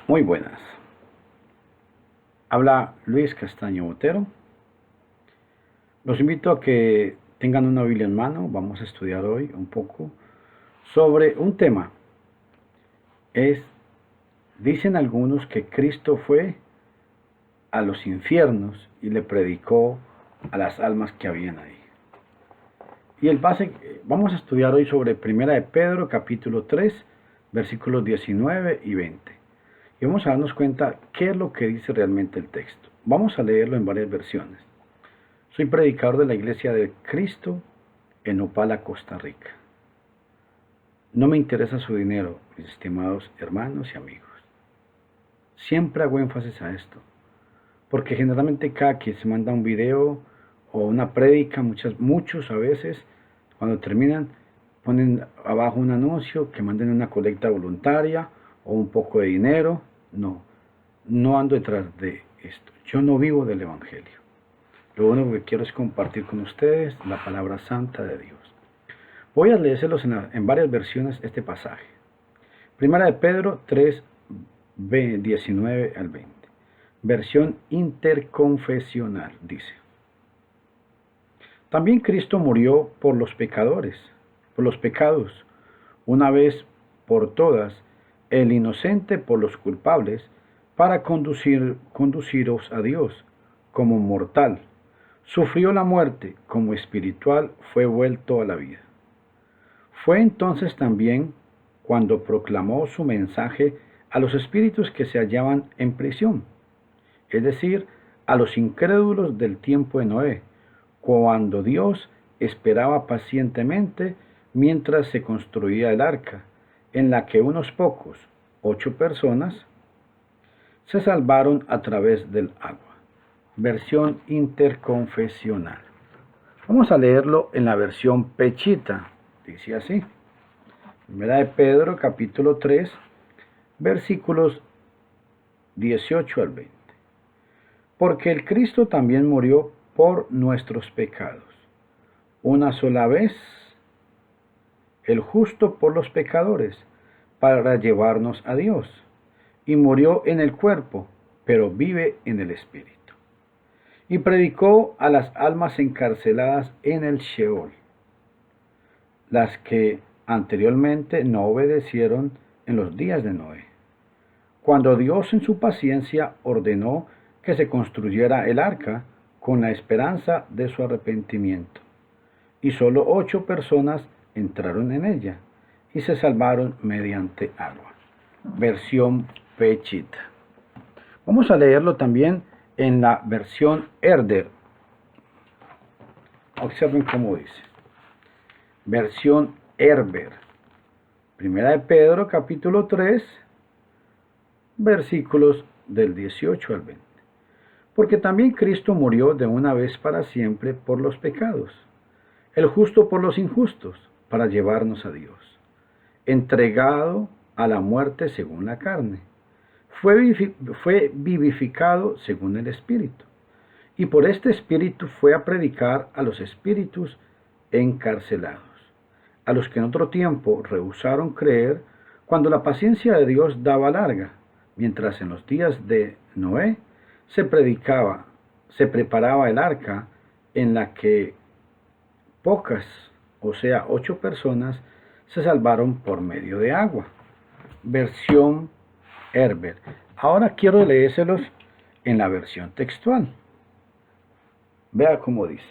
Muy buenas. Habla Luis Castaño Botero. Los invito a que tengan una Biblia en mano. Vamos a estudiar hoy un poco sobre un tema. Dicen algunos que Cristo fue a los infiernos y le predicó a las almas que habían ahí. Y vamos a estudiar hoy sobre 1 de Pedro, capítulo 3, versículos 19 y 20. Y vamos a darnos cuenta qué es lo que dice realmente el texto. Vamos a leerlo en varias versiones. Soy predicador de la Iglesia de Cristo en Opala, Costa Rica. No me interesa su dinero, mis estimados hermanos y amigos. Siempre hago énfasis a esto, porque generalmente cada quien se manda un video o una prédica, muchos a veces, cuando terminan, ponen abajo un anuncio que manden una colecta voluntaria o un poco de dinero. No ando detrás de esto. Yo no vivo del Evangelio. Lo único que quiero es compartir con ustedes la palabra santa de Dios. Voy a leérselos en varias versiones este pasaje. Primera de Pedro 3, 19 al 20. Versión interconfesional dice: También Cristo murió por los pecados, una vez por todas, el inocente por los culpables, para conduciros a Dios como mortal. Sufrió la muerte, como espiritual fue vuelto a la vida. Fue entonces también cuando proclamó su mensaje a los espíritus que se hallaban en prisión, es decir, a los incrédulos del tiempo de Noé, cuando Dios esperaba pacientemente mientras se construía el arca, en la que unos pocos, 8 personas, se salvaron a través del agua. Versión interconfesional. Vamos a leerlo en la versión Pechita. Dice así: Primera de Pedro, capítulo 3, versículos 18 al 20. Porque el Cristo también murió por nuestros pecados, una sola vez, el justo por los pecadores, para llevarnos a Dios, y murió en el cuerpo, pero vive en el espíritu. Y predicó a las almas encarceladas en el Sheol, las que anteriormente no obedecieron en los días de Noé, cuando Dios en su paciencia ordenó que se construyera el arca con la esperanza de su arrepentimiento. Y solo 8 personas entraron en ella y se salvaron mediante agua. Versión Pechita. Vamos a leerlo también en la versión Herder. Observen cómo dice. Versión Herder. Primera de Pedro, capítulo 3, versículos del 18 al 20. Porque también Cristo murió de una vez para siempre por los pecados, el justo por los injustos, para llevarnos a Dios, entregado a la muerte según la carne. Fue vivificado según el Espíritu, y por este Espíritu fue a predicar a los espíritus encarcelados, a los que en otro tiempo rehusaron creer cuando la paciencia de Dios daba larga, mientras en los días de Noé se preparaba el arca, en la que pocas, o sea, 8 personas, se salvaron por medio de agua. Versión Herder. Ahora quiero leérselos en la versión textual. Vea cómo dice.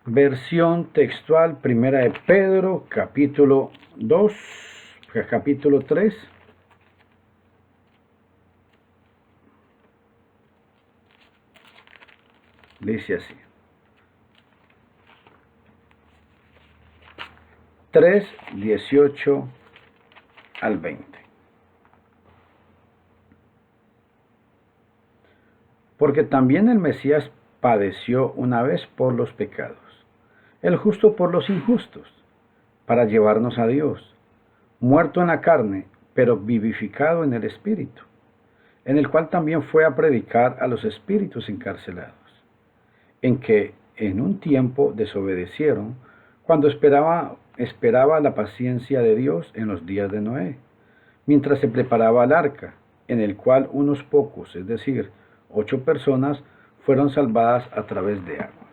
Versión textual, Primera de Pedro, capítulo 2, capítulo 3. Dice así: 3, 18 al 20. Porque también el Mesías padeció una vez por los pecados, el justo por los injustos, para llevarnos a Dios, muerto en la carne, pero vivificado en el Espíritu, en el cual también fue a predicar a los espíritus encarcelados, en que en un tiempo desobedecieron, cuando esperaba la paciencia de Dios en los días de Noé, mientras se preparaba el arca, en el cual unos pocos, es decir, 8 personas, fueron salvadas a través de agua.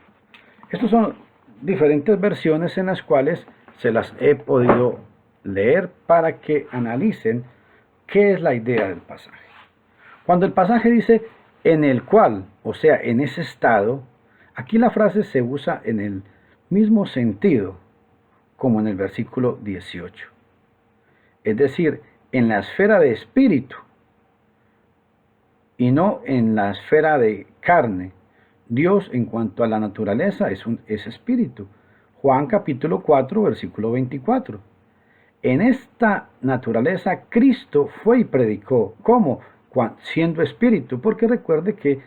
Estas son diferentes versiones en las cuales se las he podido leer para que analicen qué es la idea del pasaje. Cuando el pasaje dice en el cual, o sea, en ese estado, aquí la frase se usa en el mismo sentido como en el versículo 18. Es decir, en la esfera de espíritu y no en la esfera de carne. Dios, en cuanto a la naturaleza, es espíritu. Juan capítulo 4, versículo 24. En esta naturaleza Cristo fue y predicó. ¿Cómo? Siendo espíritu, porque recuerde que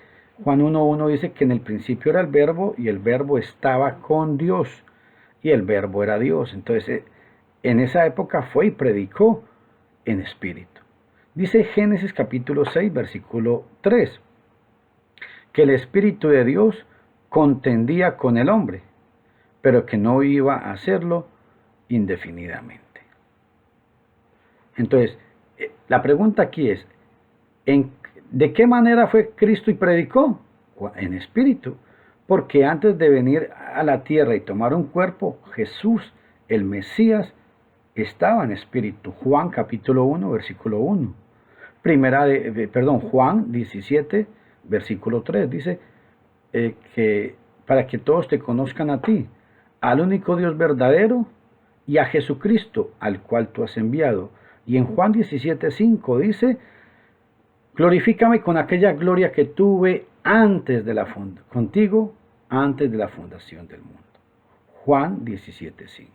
Juan 1.1 dice que en el principio era el verbo y el verbo estaba con Dios y el verbo era Dios. Entonces, en esa época fue y predicó en espíritu. Dice Génesis capítulo 6, versículo 3, que el Espíritu de Dios contendía con el hombre, pero que no iba a hacerlo indefinidamente. Entonces, la pregunta aquí es, ¿de qué manera fue Cristo y predicó? En espíritu, porque antes de venir a la tierra y tomar un cuerpo, Jesús, el Mesías, estaba en espíritu. Juan capítulo 1, versículo 1. Juan 17, versículo 3, dice que para que todos te conozcan a ti, al único Dios verdadero, y a Jesucristo, al cual tú has enviado. Y en Juan 17, 5 dice, glorifícame con aquella gloria que tuve contigo antes de la fundación del mundo. Juan 17, 5.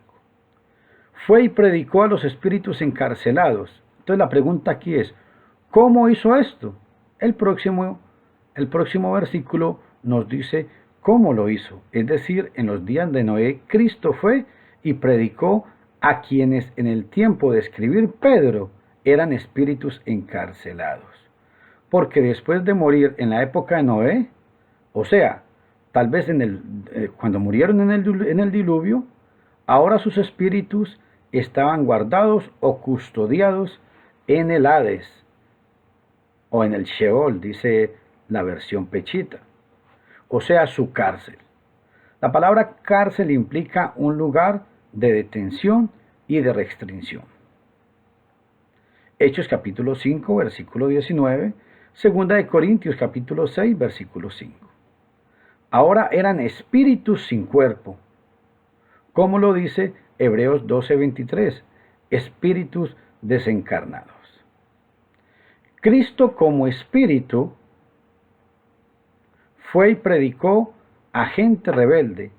Fue y predicó a los espíritus encarcelados. Entonces la pregunta aquí es, ¿cómo hizo esto? El próximo versículo nos dice cómo lo hizo. Es decir, en los días de Noé, Cristo fue y predicó a quienes en el tiempo de escribir Pedro eran espíritus encarcelados. Porque después de morir en la época de Noé, o sea, tal vez cuando murieron en el diluvio, ahora sus espíritus estaban guardados o custodiados en el Hades o en el Sheol, dice la versión pechita, o sea, su cárcel. La palabra cárcel implica un lugar de detención y de restricción. Hechos capítulo 5, versículo 19, segunda de Corintios capítulo 6, versículo 5. Ahora eran espíritus sin cuerpo, como lo dice Hebreos 12, 23, espíritus desencarnados. Cristo como espíritu fue y predicó a gente rebelde,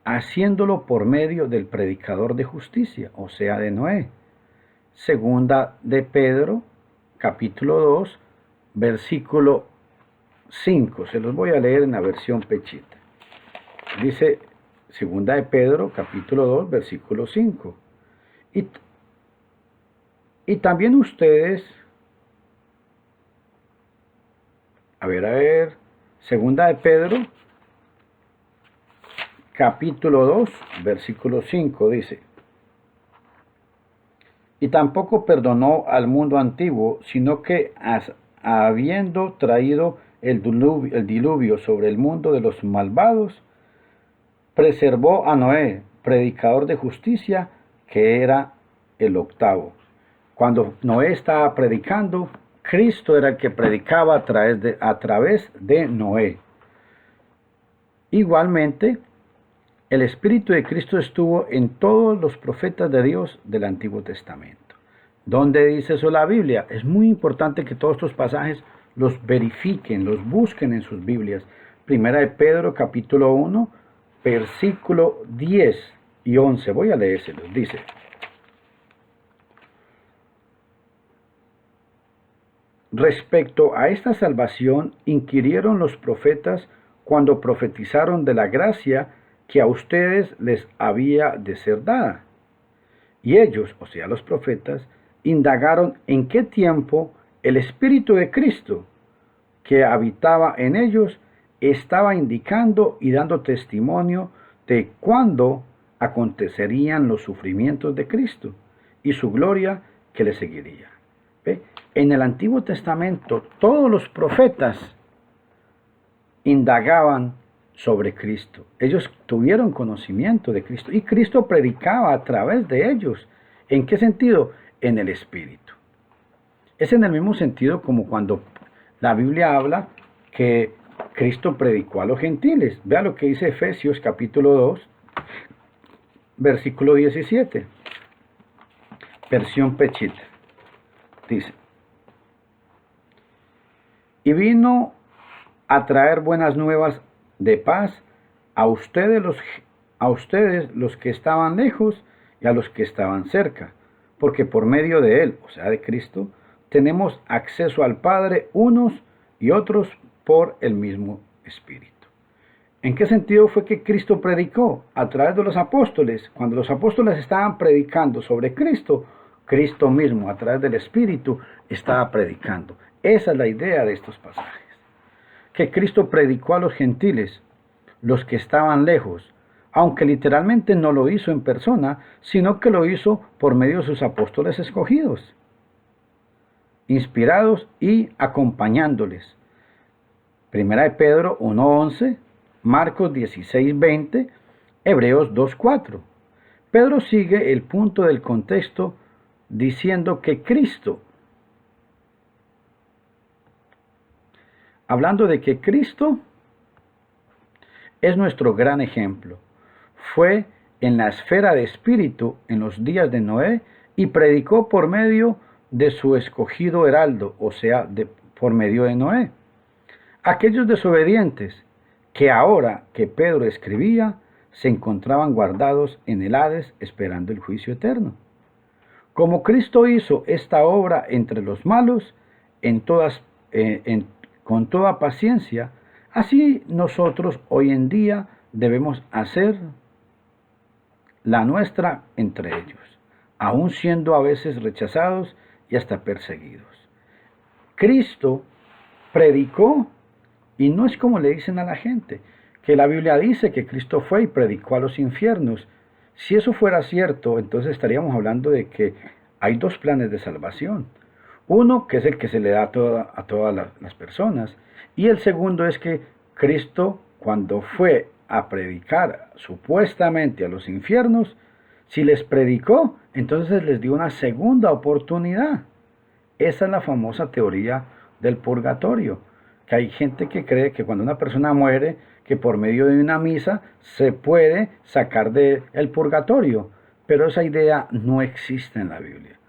haciéndolo por medio del predicador de justicia, o sea, de Noé. Segunda de Pedro, capítulo 2, versículo 5. Se los voy a leer en la versión pechita. Dice, segunda de Pedro, capítulo 2, versículo 5. Y también ustedes, segunda de Pedro, capítulo 2, versículo 5, dice, y tampoco perdonó al mundo antiguo, sino que habiendo traído el diluvio sobre el mundo de los malvados, preservó a Noé, predicador de justicia, que era el octavo. Cuando Noé estaba predicando, Cristo era el que predicaba a través de Noé. Igualmente, el Espíritu de Cristo estuvo en todos los profetas de Dios del Antiguo Testamento. ¿Dónde dice eso la Biblia? Es muy importante que todos estos pasajes los verifiquen, los busquen en sus Biblias. Primera de Pedro, capítulo 1, versículo 10 y 11. Voy a leérselos. Dice, respecto a esta salvación, inquirieron los profetas cuando profetizaron de la gracia que a ustedes les había de ser dada. Y ellos, o sea, los profetas, indagaron en qué tiempo el Espíritu de Cristo, que habitaba en ellos, estaba indicando y dando testimonio de cuándo acontecerían los sufrimientos de Cristo y su gloria que le seguiría. ¿Ve? En el Antiguo Testamento todos los profetas indagaban sobre Cristo. Ellos tuvieron conocimiento de Cristo y Cristo predicaba a través de ellos. ¿En qué sentido? En el Espíritu. Es en el mismo sentido como cuando la Biblia habla que Cristo predicó a los gentiles. Vea lo que dice Efesios capítulo 2, versículo 17. Versión Pechit. Dice: y vino a traer buenas nuevas de paz a ustedes los que estaban lejos y a los que estaban cerca, porque por medio de él, o sea de Cristo, tenemos acceso al Padre unos y otros por el mismo Espíritu. ¿En qué sentido fue que Cristo predicó? A través de los apóstoles. Cuando los apóstoles estaban predicando sobre Cristo, Cristo mismo, a través del Espíritu, estaba predicando. Esa es la idea de estos pasajes. Que Cristo predicó a los gentiles, los que estaban lejos, aunque literalmente no lo hizo en persona, sino que lo hizo por medio de sus apóstoles escogidos, inspirados y acompañándoles. Primera de Pedro 1:11, Marcos 16:20, Hebreos 2:4. Pedro sigue el punto del contexto diciendo que Cristo, hablando de que Cristo es nuestro gran ejemplo, fue en la esfera de espíritu en los días de Noé y predicó por medio de su escogido heraldo, o sea, por medio de Noé. Aquellos desobedientes que ahora que Pedro escribía se encontraban guardados en el Hades esperando el juicio eterno. Como Cristo hizo esta obra entre los malos con toda paciencia, así nosotros hoy en día debemos hacer la nuestra entre ellos, aun siendo a veces rechazados y hasta perseguidos. Cristo predicó, y no es como le dicen a la gente, que la Biblia dice que Cristo fue y predicó a los infiernos. Si eso fuera cierto, entonces estaríamos hablando de que hay dos planes de salvación. Uno, que es el que se le da a todas las personas, y el segundo es que Cristo, cuando fue a predicar supuestamente a los infiernos, si les predicó, entonces les dio una segunda oportunidad. Esa es la famosa teoría del purgatorio, que hay gente que cree que cuando una persona muere, que por medio de una misa se puede sacar del purgatorio, pero esa idea no existe en la Biblia.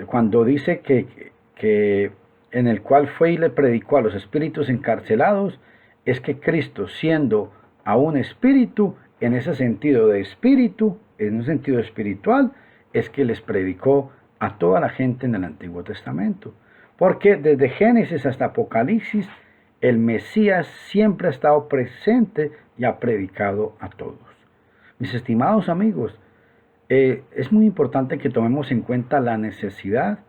Cuando dice que en el cual fue y le predicó a los espíritus encarcelados, es que Cristo, siendo aún espíritu, en ese sentido de espíritu, en un sentido espiritual, es que les predicó a toda la gente en el Antiguo Testamento. Porque desde Génesis hasta Apocalipsis, el Mesías siempre ha estado presente y ha predicado a todos. Mis estimados amigos, es muy importante que tomemos en cuenta la necesidad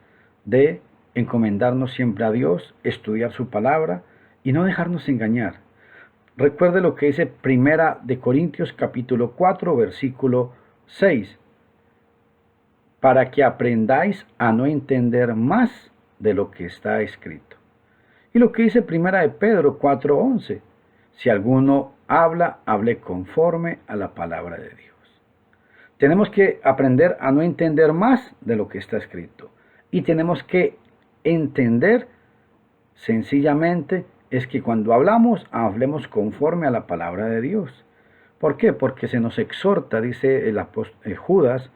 de encomendarnos siempre a Dios, estudiar su palabra y no dejarnos engañar. Recuerde lo que dice Primera de Corintios capítulo 4, versículo 6. Para que aprendáis a no entender más de lo que está escrito. Y lo que dice Primera de Pedro 4:11. Si alguno habla, hable conforme a la palabra de Dios. Tenemos que aprender a no entender más de lo que está escrito. Y tenemos que entender sencillamente es que cuando hablemos conforme a la palabra de Dios. ¿Por qué? Porque se nos exhorta, dice el Judas,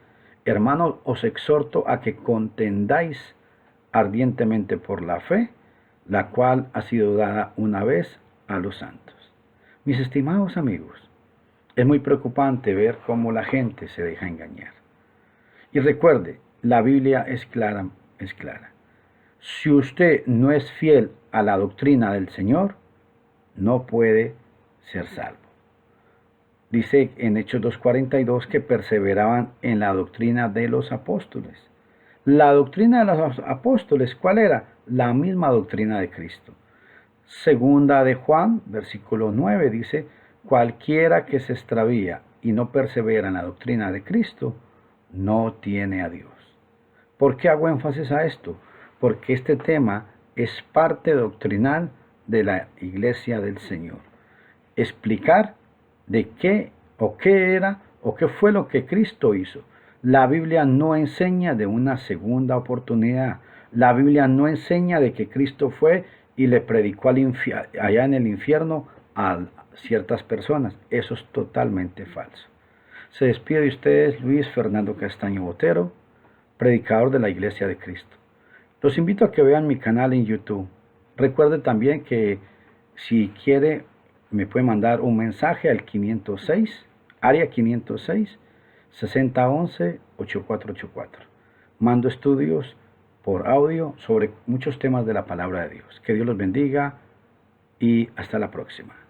hermanos, os exhorto a que contendáis ardientemente por la fe, la cual ha sido dada una vez a los santos. Mis estimados amigos, es muy preocupante ver cómo la gente se deja engañar. Y recuerde, la Biblia es clara, es clara. Si usted no es fiel a la doctrina del Señor, no puede ser salvo. Dice en Hechos 2:42 que perseveraban en la doctrina de los apóstoles. La doctrina de los apóstoles, ¿cuál era? La misma doctrina de Cristo. Segunda de Juan, versículo 9, dice: cualquiera que se extravía y no persevera en la doctrina de Cristo, no tiene a Dios. ¿Por qué hago énfasis a esto? Porque este tema es parte doctrinal de la Iglesia del Señor. Explicar de qué o qué era o qué fue lo que Cristo hizo. La Biblia no enseña de una segunda oportunidad. La Biblia no enseña de que Cristo fue y le predicó allá en el infierno a ciertas personas. Eso es totalmente falso. Se despide de ustedes Luis Fernando Castaño Botero, predicador de la Iglesia de Cristo. Los invito a que vean mi canal en YouTube. Recuerde también que si quiere me puede mandar un mensaje al 506, área 506, 6011-8484. Mando estudios por audio sobre muchos temas de la palabra de Dios. Que Dios los bendiga y hasta la próxima.